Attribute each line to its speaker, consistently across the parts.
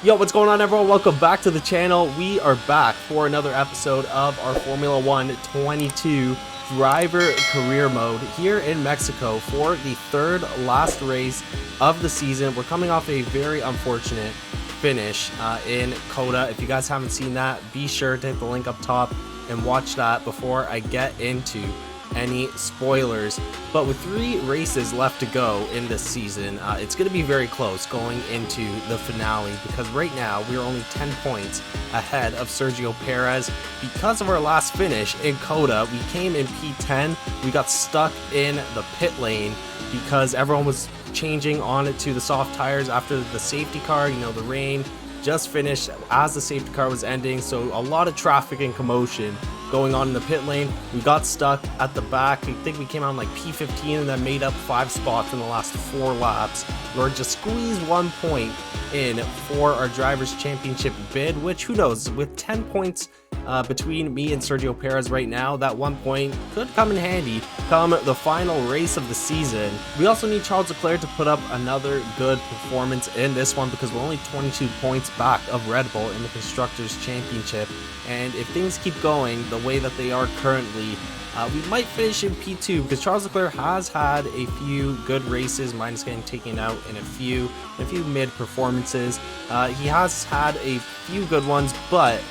Speaker 1: Yo, what's going on, everyone? Welcome back to the channel. We are back for another episode of our Formula 1 22 driver career mode here in Mexico for the third last race of the season. We're coming off a very unfortunate finish in Coda. If you guys haven't seen that, be sure to hit the link up top and watch that before I get into any spoilers. But with 3 races left to go in this season, it's going to be very close going into the finale, because right now we're only 10 points ahead of Sergio Perez. Because of our last finish in Coda, we came in P10. We got stuck in the pit lane because everyone was changing on it to the soft tires after the safety car. You know, the rain just finished as the safety car was ending, so a lot of traffic and commotion going on in the pit lane. We got stuck at the back. I think we came out like P15 and then made up 5 spots in the last 4 laps. We're just squeezed 1 point in for our drivers championship bid, which, who knows, with 10 points between me and Sergio Perez right now, that 1 point could come in handy come the final race of the season. We also need Charles Leclerc to put up another good performance in this one, because we're only 22 points back of Red Bull in the Constructors Championship, and if things keep going the way that they are currently, we might finish in P2, because Charles Leclerc has had a few good races, minus getting taken out in a few mid performances. He has had a few good ones, but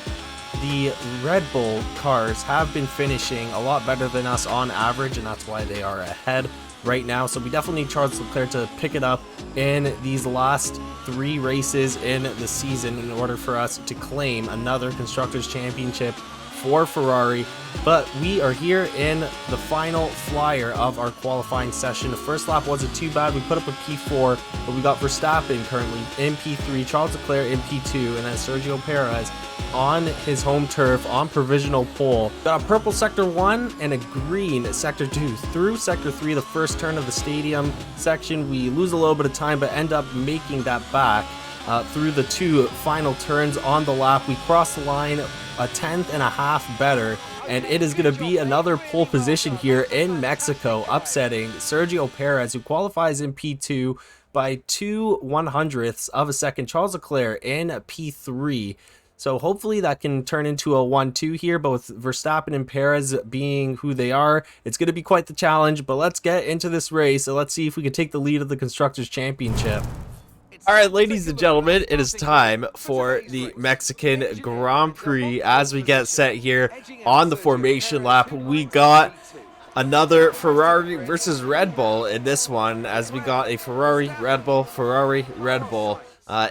Speaker 1: the Red Bull cars have been finishing a lot better than us on average, and that's why they are ahead right now. So we definitely need Charles Leclerc to pick it up in these last 3 races in the season in order for us to claim another Constructors Championship for Ferrari. But we are here in the final flyer of our qualifying session. The first lap wasn't too bad. We put up a P4, but we got Verstappen currently in P3, Charles Leclerc in P2, and then Sergio Perez on his home turf on provisional pole. Got a purple sector 1 and a green sector 2 through sector 3. The first turn of the stadium section, we lose a little bit of time but end up making that back through the 2 final turns on the lap. We cross the line a 10th and a half better, and it is going to be another pole position here in Mexico, upsetting Sergio Perez, who qualifies in P2 by 2/100ths of a second. Charles Leclerc in P3. So hopefully that can turn into a 1-2 here, but with Verstappen and Perez being who they are, it's going to be quite the challenge. But let's get into this race, and let's see if we can take the lead of the Constructors Championship. Alright, ladies and gentlemen, it is time for the Mexican Grand Prix as we get set here on the formation lap. We got another Ferrari versus Red Bull in this one, as we got a Ferrari, Red Bull, Ferrari, Red Bull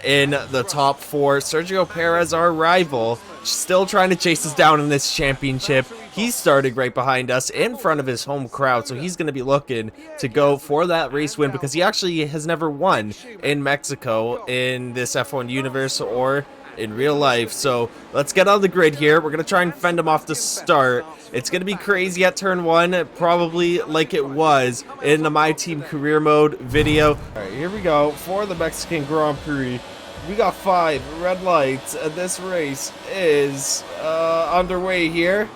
Speaker 1: in the top 4. Sergio Perez, our rival, still trying to chase us down in this championship. He's starting right behind us in front of his home crowd, so he's going to be looking to go for that race win, because he actually has never won in Mexico in this F1 universe or in real life. So let's get on the grid here. We're going to try and fend him off to start. It's going to be crazy at turn 1, probably like it was in the My Team Career Mode video. Alright, here we go for the Mexican Grand Prix. We got 5 red lights, and this race is underway here.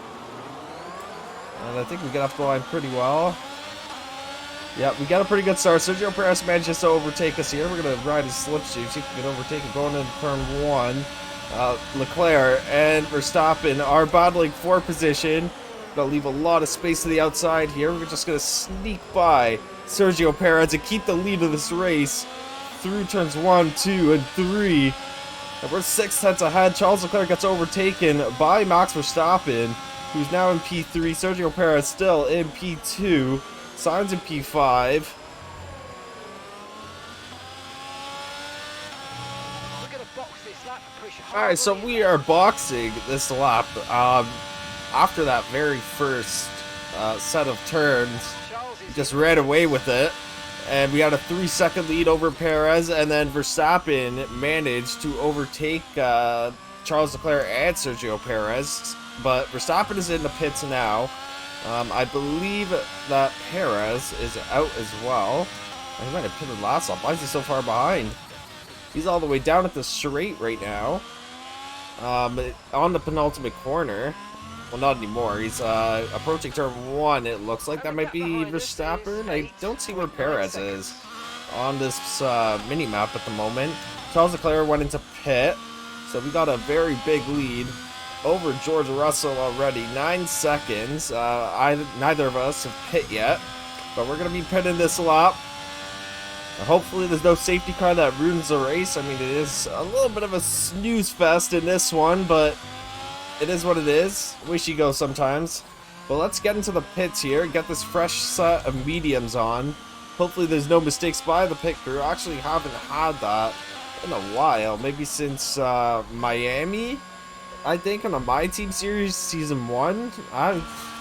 Speaker 1: And I think we get off the line pretty well. Yeah, we got a pretty good start. Sergio Perez manages to overtake us here. We're going to ride his slipstream, see if we can overtake it going into turn 1. Leclerc and Verstappen are battling for position. Gonna leave a lot of space to the outside here. We're just going to sneak by Sergio Perez and keep the lead of this race through turns 1, 2, and 3. And we're 6 tenths ahead. Charles Leclerc gets overtaken by Max Verstappen, who's now in P3. Sergio Perez still in P2. Sainz in P5. Alright, so we are boxing this lap. After that very first set of turns, we just ran away with it. And we had a 3-second lead over Perez, and then Verstappen managed to overtake Charles Leclerc and Sergio Perez. But Verstappen is in the pits now. I believe that Perez is out as well. He might have pitted last lap. Why is he so far behind? He's all the way down at the straight right now. On the penultimate corner. Well, not anymore. He's approaching turn 1. It looks like that might be Verstappen. I don't see where Perez is on this mini-map at the moment. Charles Leclerc went into pit, so we got a very big lead over George Russell already. 9 seconds. Neither of us have pit yet, but we're going to be pitting this lap. Hopefully there's no safety car that ruins the race. I mean, it is a little bit of a snooze fest in this one, but it is what it is. Wish you go sometimes. But let's get into the pits here, get this fresh set of mediums on. Hopefully there's no mistakes by the pit crew. I actually haven't had that in a while, maybe since Miami, I think, on the My Team Series Season 1. It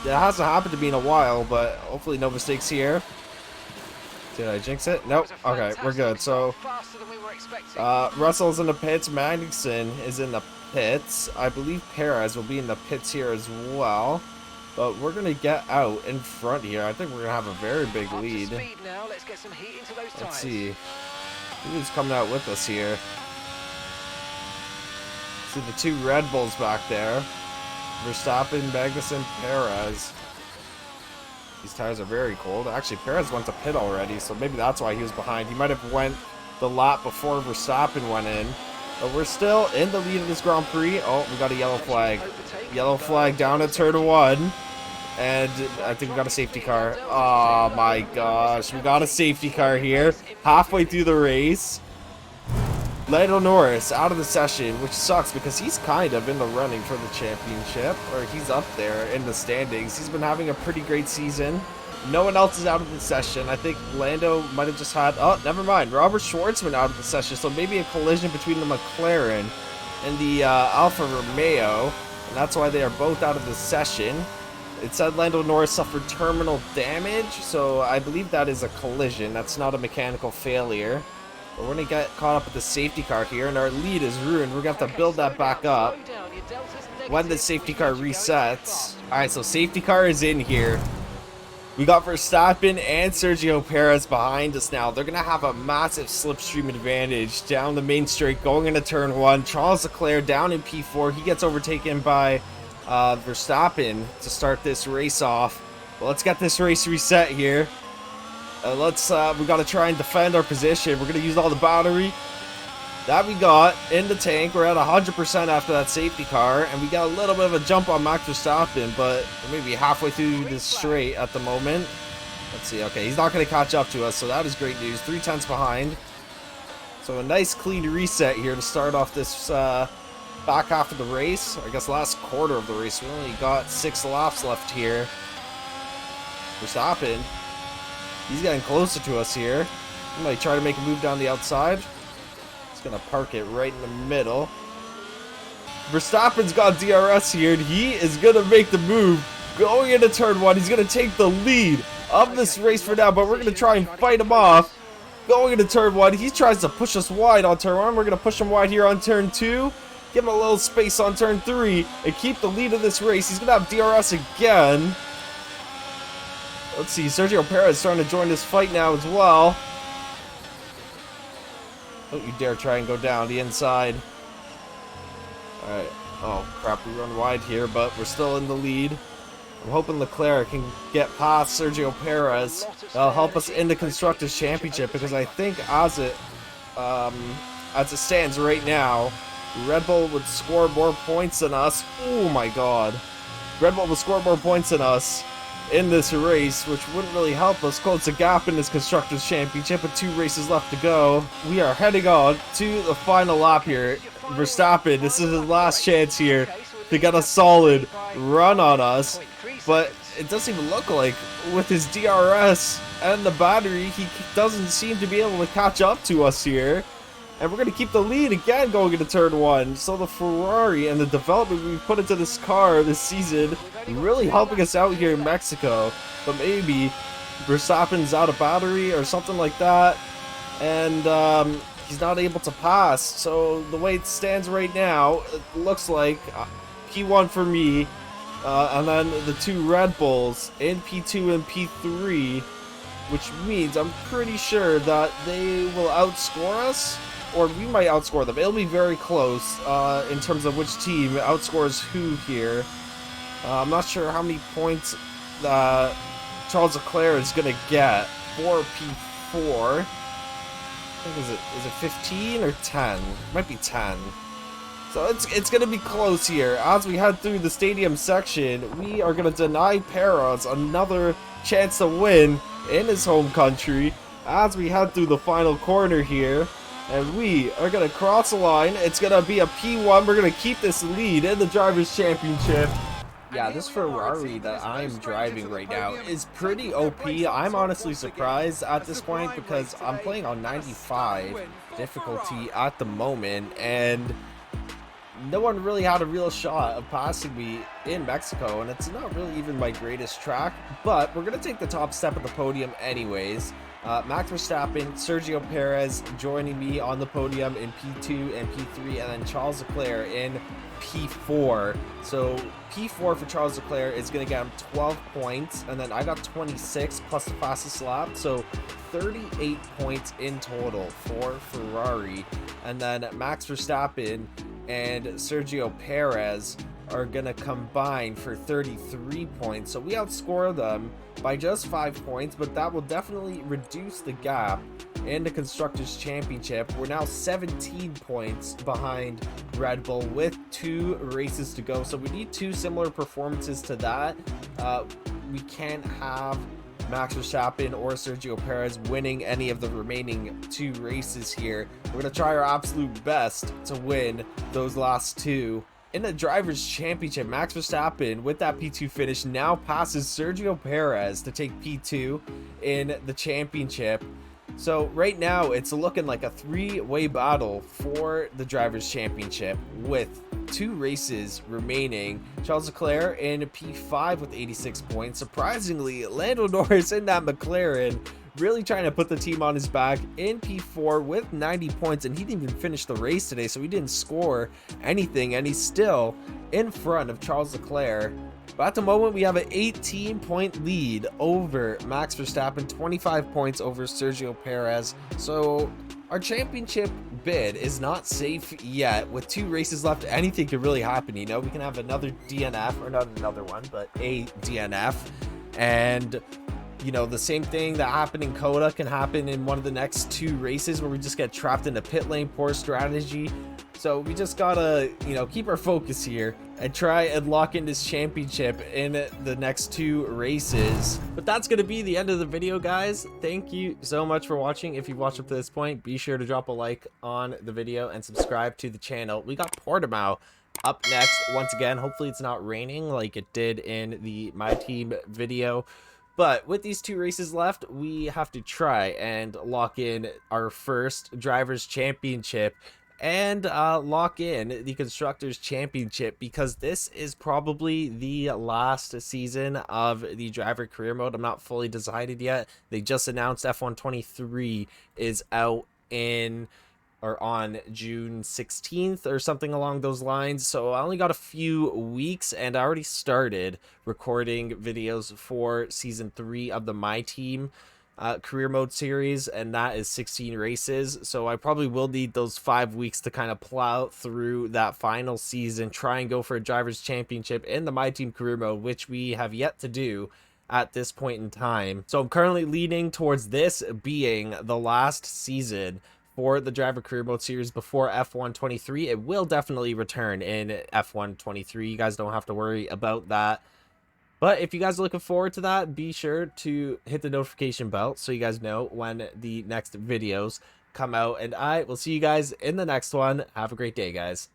Speaker 1: hasn't happened to me in a while, but hopefully no mistakes here. Did I jinx it? Nope. Okay, we're good. So, Russell's in the pits. Magnussen is in the pits. I believe Perez will be in the pits here as well. But we're going to get out in front here. I think we're going to have a very big lead. Let's see. Who's coming out with us here? See the 2 Red Bulls back there. Verstappen, Magnussen, Perez. These tires are very cold. Actually, Perez went to pit already, so maybe that's why he was behind. He might have went the lap before Verstappen went in. But we're still in the lead of this Grand Prix. Oh, we got a yellow flag. Yellow flag down at turn 1. And I think we got a safety car. Oh my gosh. We got a safety car here. Halfway through the race. Lando Norris out of the session, which sucks because he's kind of in the running for the championship, or he's up there in the standings. He's been having a pretty great season. No one else is out of the session. I think Lando might have just had, oh, never mind, Robert Schwartzman out of the session, so maybe a collision between the McLaren and the Alfa Romeo, and that's why they are both out of the session. It said Lando Norris suffered terminal damage, so I believe that is a collision. That's not a mechanical failure. But we're going to get caught up with the safety car here, and our lead is ruined. We're going to have to build that back up when the safety car resets. Alright, so safety car is in here. We got Verstappen and Sergio Perez behind us now. They're going to have a massive slipstream advantage down the main straight going into turn 1. Charles Leclerc down in P4. He gets overtaken by Verstappen to start this race off. Well, let's get this race reset here. We got to try and defend our position. We're going to use all the battery that we got in the tank. We're at 100% after that safety car, and we got a little bit of a jump on Max Verstappen, but we're maybe halfway through this straight at the moment. Let's see. Okay, he's not going to catch up to us, so that is great news. 3/10 behind. So a nice clean reset here to start off this back half of the race. I guess last quarter of the race. We only got 6 laps left here. Verstappen, he's getting closer to us here. He might try to make a move down the outside. He's going to park it right in the middle. Verstappen's got DRS here, and he is going to make the move. Going into turn 1, he's going to take the lead of this race for now, but we're going to try and fight him off. Going into turn 1, he tries to push us wide on turn 1. We're going to push him wide here on turn 2. Give him a little space on turn 3 and keep the lead of this race. He's going to have DRS again. Let's see, Sergio Perez starting to join this fight now as well. Don't you dare try and go down the inside. Alright. Oh, crap, we run wide here, but we're still in the lead. I'm hoping Leclerc can get past Sergio Perez. That'll help us in the Constructors' Championship, because I think as it stands right now, Red Bull would score more points than us. Oh my god. Red Bull will score more points than us in this race, which wouldn't really help us close the gap in this Constructors' Championship with 2 races left to go. We are heading on to the final lap here. Verstappen, this is his last chance here to get a solid run on us, but it doesn't even look like, with his DRS and the battery, he doesn't seem to be able to catch up to us here. And we're going to keep the lead again going into turn 1. So the Ferrari and the development we put into this car this season really helping us out here in Mexico. But maybe Verstappen's out of battery or something like that, and he's not able to pass. So the way it stands right now, it looks like P1 for me, and then the 2 Red Bulls in P2 and P3, which means I'm pretty sure that they will outscore us, or we might outscore them. It'll be very close in terms of which team outscores who here. I'm not sure how many points Charles Leclerc is going to get for P4. think is it 15 or 10? Might be 10. So it's gonna be close here. As we head through the stadium section, we are gonna deny Perez another chance to win in his home country. As we head through the final corner here, and we are gonna cross the line. It's gonna be a P1. We're gonna keep this lead in the Drivers' Championship. Yeah, this Ferrari that I'm driving right now is pretty OP. I'm honestly surprised at this point because I'm playing on 95 difficulty at the moment, and no one really had a real shot of passing me in Mexico, and it's not really even my greatest track, but we're going to take the top step of the podium anyways. Max Verstappen, Sergio Perez joining me on the podium in P2 and P3, and then Charles Leclerc in P4. So P4 for Charles Leclerc is going to get him 12 points, and then I got 26 plus the fastest lap, so 38 points in total for Ferrari. And then Max Verstappen and Sergio Perez are gonna combine for 33 points, so we outscore them by just 5 points, but that will definitely reduce the gap in the Constructors' Championship. We're now 17 points behind Red Bull with 2 races to go, so we need 2 similar performances to that. We can't have Max Verstappen or Sergio Perez winning any of the remaining 2 races here. We're going to try our absolute best to win those last 2. In the Drivers' Championship, Max Verstappen, with that P2 finish, now passes Sergio Perez to take P2 in the championship. So right now, it's looking like a 3-way battle for the Drivers' Championship with 2 races remaining. Charles Leclerc in P5 with 86 points. Surprisingly, Lando Norris in that McLaren really trying to put the team on his back in P4 with 90 points, and he didn't even finish the race today, so he didn't score anything, and he's still in front of Charles Leclerc. But at the moment, we have an 18-point lead over Max Verstappen, 25 points over Sergio Perez. So our championship bid is not safe yet. With 2 races left, anything could really happen. You know, we can have another DNF, or not another one, but a DNF. And you know, the same thing that happened in Coda can happen in one of the next 2 races where we just get trapped in a pit lane, poor strategy. So we just gotta, you know, keep our focus here and try and lock in this championship in the next 2 races. But that's gonna be the end of the video, guys. Thank you so much for watching. If you've watched up to this point, be sure to drop a like on the video and subscribe to the channel. We got Portimao up next once again. Hopefully it's not raining like it did in the My Team video. But with these 2 races left, we have to try and lock in our first Drivers' Championship and lock in the Constructors' Championship, because this is probably the last season of the Driver Career Mode. I'm not fully decided yet. They just announced F1 23 is out in or on June 16th or something along those lines. So I only got a few weeks, and I already started recording videos for season 3 of the My Team career mode series, and that is 16 races. So I probably will need those 5 weeks to kind of plow through that final season, try and go for a Drivers' Championship in the My Team career mode, which we have yet to do at this point in time. So I'm currently leaning towards this being the last season for the Driver Career Mode series before F1 23. It will definitely return in F1 23. You guys don't have to worry about that. But if you guys are looking forward to that, be sure to hit the notification bell so you guys know when the next videos come out. And I will see you guys in the next one. Have a great day, guys.